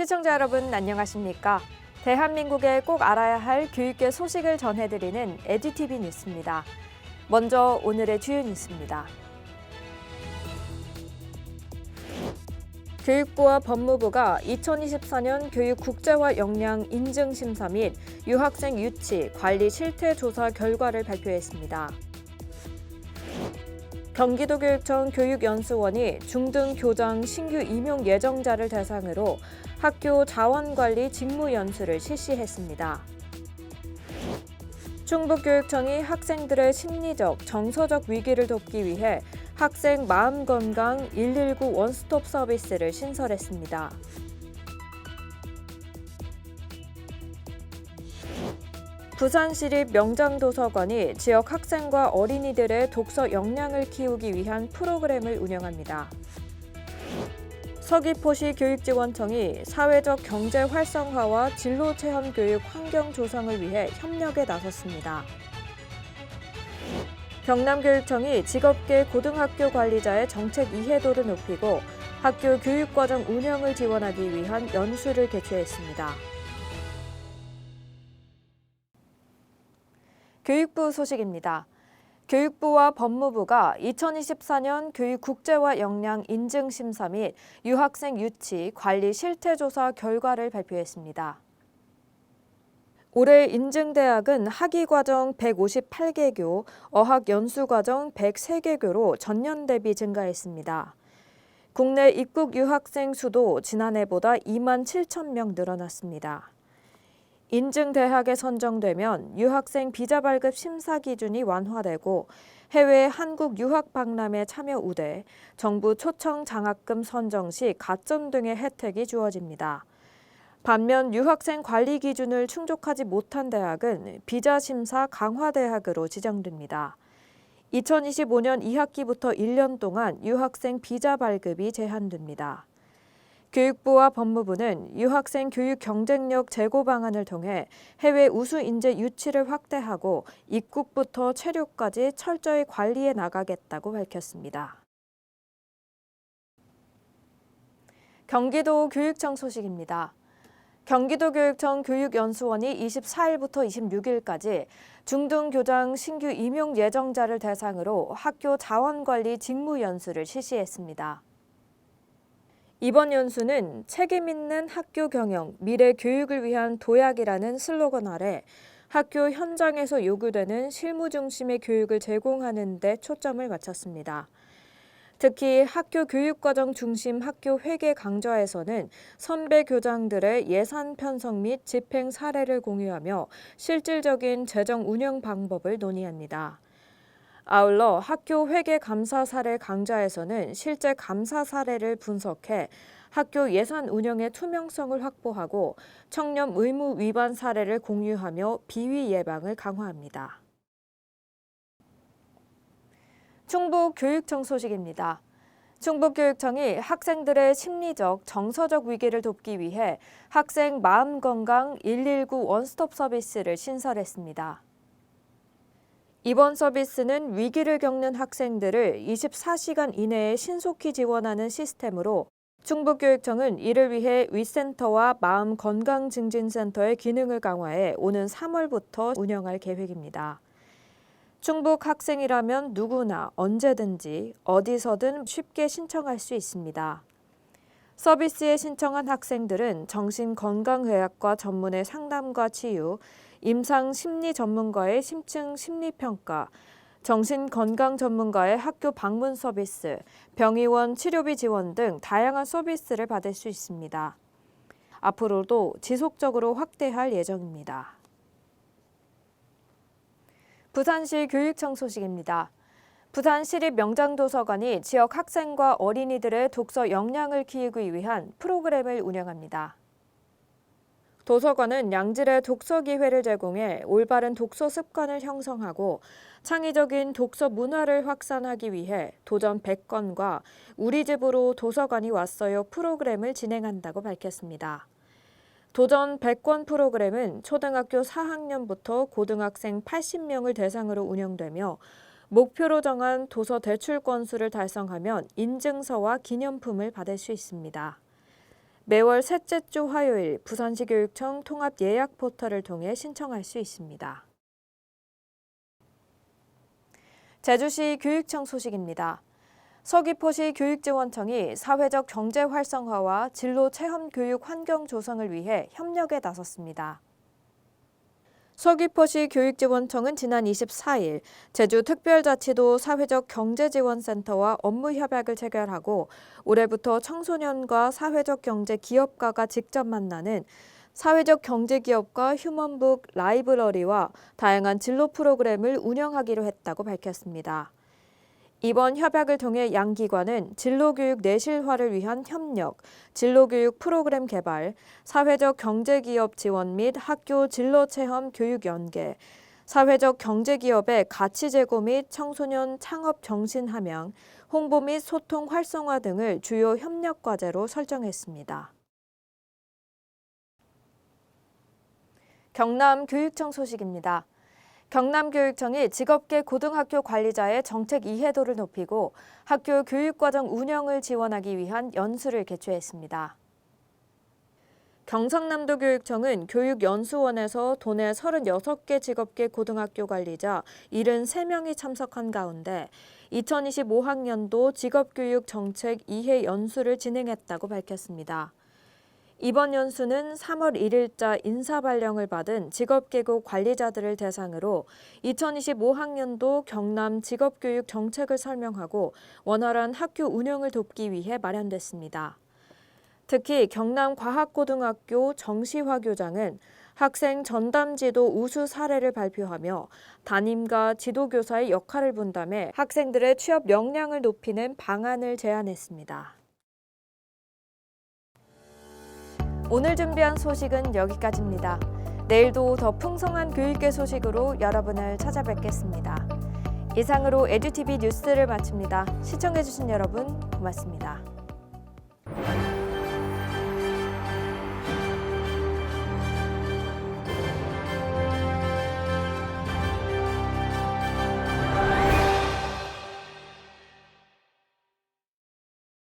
시청자 여러분 안녕하십니까? 대한민국의 꼭 알아야 할 교육계 소식을 전해드리는 에듀티비 뉴스입니다. 먼저 오늘의 주요 뉴스입니다. 교육부와 법무부가 2024년 교육 국제화 역량 인증 심사 및 유학생 유치, 관리 실태 조사 결과를 발표했습니다. 경기도교육청 교육연수원이 중등 교장 신규 임용 예정자를 대상으로 학교 자원관리 직무연수를 실시했습니다. 충북교육청이 학생들의 심리적, 정서적 위기를 돕기 위해 학생 마음건강 119 원스톱 서비스를 신설했습니다. 부산시립 명장도서관이 지역 학생과 어린이들의 독서 역량을 키우기 위한 프로그램을 운영합니다. 서귀포시 교육지원청이 사회적 경제 활성화와 진로 체험 교육 환경 조성을 위해 협력에 나섰습니다. 경남교육청이 직업계 고등학교 관리자의 정책 이해도를 높이고 학교 교육과정 운영을 지원하기 위한 연수를 개최했습니다. 교육부 소식입니다. 교육부와 법무부가 2024년 교육 국제화 역량 인증 심사 및 유학생 유치, 관리 실태 조사 결과를 발표했습니다. 올해 인증대학은 학위과정 158개교, 어학연수과정 103개교로 전년 대비 증가했습니다. 국내 입국 유학생 수도 지난해보다 2만 7천 명 늘어났습니다. 인증대학에 선정되면 유학생 비자 발급 심사 기준이 완화되고 해외 한국 유학 박람회 참여 우대, 정부 초청 장학금 선정 시 가점 등의 혜택이 주어집니다. 반면 유학생 관리 기준을 충족하지 못한 대학은 비자 심사 강화 대학으로 지정됩니다. 2025년 2학기부터 1년 동안 유학생 비자 발급이 제한됩니다. 교육부와 법무부는 유학생 교육 경쟁력 제고 방안을 통해 해외 우수 인재 유치를 확대하고 입국부터 체류까지 철저히 관리해 나가겠다고 밝혔습니다. 경기도 교육청 소식입니다. 경기도교육청 교육연수원이 24일부터 26일까지 중등교장 신규 임용 예정자를 대상으로 학교 자원관리 직무연수를 실시했습니다. 이번 연수는 책임 있는 학교 경영, 미래 교육을 위한 도약이라는 슬로건 아래 학교 현장에서 요구되는 실무 중심의 교육을 제공하는 데 초점을 맞췄습니다. 특히 학교 교육과정 중심 학교 회계 강좌에서는 선배 교장들의 예산 편성 및 집행 사례를 공유하며 실질적인 재정 운영 방법을 논의합니다. 아울러 학교 회계 감사 사례 강좌에서는 실제 감사 사례를 분석해 학교 예산 운영의 투명성을 확보하고 청렴 의무 위반 사례를 공유하며 비위 예방을 강화합니다. 충북교육청 소식입니다. 충북교육청이 학생들의 심리적, 정서적 위기를 돕기 위해 학생 마음건강 119 원스톱 서비스를 신설했습니다. 이번 서비스는 위기를 겪는 학생들을 24시간 이내에 신속히 지원하는 시스템으로 충북교육청은 이를 위해 위센터와 마음건강증진센터의 기능을 강화해 오는 3월부터 운영할 계획입니다. 충북 학생이라면 누구나 언제든지 어디서든 쉽게 신청할 수 있습니다. 서비스에 신청한 학생들은 정신건강의학과 전문의 상담과 치유, 임상심리 전문가의 심층 심리평가, 정신건강 전문가의 학교 방문 서비스, 병의원 치료비 지원 등 다양한 서비스를 받을 수 있습니다. 앞으로도 지속적으로 확대할 예정입니다. 부산시 교육청 소식입니다. 부산시립 명장도서관이 지역 학생과 어린이들의 독서 역량을 키우기 위한 프로그램을 운영합니다. 도서관은 양질의 독서 기회를 제공해 올바른 독서 습관을 형성하고 창의적인 독서 문화를 확산하기 위해 도전 100권과 우리 집으로 도서관이 왔어요 프로그램을 진행한다고 밝혔습니다. 도전 100권 프로그램은 초등학교 4학년부터 고등학생 80명을 대상으로 운영되며 목표로 정한 도서 대출 건수를 달성하면 인증서와 기념품을 받을 수 있습니다. 매월 셋째 주 화요일 부산시 교육청 통합 예약 포털을 통해 신청할 수 있습니다. 제주시 교육청 소식입니다. 서귀포시 교육지원청이 사회적 경제 활성화와 진로 체험 교육 환경 조성을 위해 협력에 나섰습니다. 서귀포시 교육지원청은 지난 24일 제주특별자치도 사회적 경제지원센터와 업무 협약을 체결하고 올해부터 청소년과 사회적 경제 기업가가 직접 만나는 사회적 경제 기업과 휴먼북 라이브러리와 다양한 진로 프로그램을 운영하기로 했다고 밝혔습니다. 이번 협약을 통해 양 기관은 진로교육 내실화를 위한 협력, 진로교육 프로그램 개발, 사회적 경제기업 지원 및 학교 진로체험 교육 연계, 사회적 경제기업의 가치 제고 및 청소년 창업 정신 함양, 홍보 및 소통 활성화 등을 주요 협력 과제로 설정했습니다. 경남교육청 소식입니다. 경남교육청이 직업계 고등학교 관리자의 정책 이해도를 높이고 학교 교육과정 운영을 지원하기 위한 연수를 개최했습니다. 경상남도교육청은 교육연수원에서 도내 36개 직업계 고등학교 관리자 73명이 참석한 가운데 2025학년도 직업교육 정책 이해 연수를 진행했다고 밝혔습니다. 이번 연수는 3월 1일자 인사발령을 받은 직업계고 관리자들을 대상으로 2025학년도 경남 직업교육 정책을 설명하고 원활한 학교 운영을 돕기 위해 마련됐습니다. 특히 경남과학고등학교 정시화 교장은 학생 전담지도 우수 사례를 발표하며 담임과 지도교사의 역할을 분담해 학생들의 취업 역량을 높이는 방안을 제안했습니다. 오늘 준비한 소식은 여기까지입니다. 내일도 더 풍성한 교육계 소식으로 여러분을 찾아뵙겠습니다. 이상으로 에듀티비 뉴스를 마칩니다. 시청해주신 여러분 고맙습니다.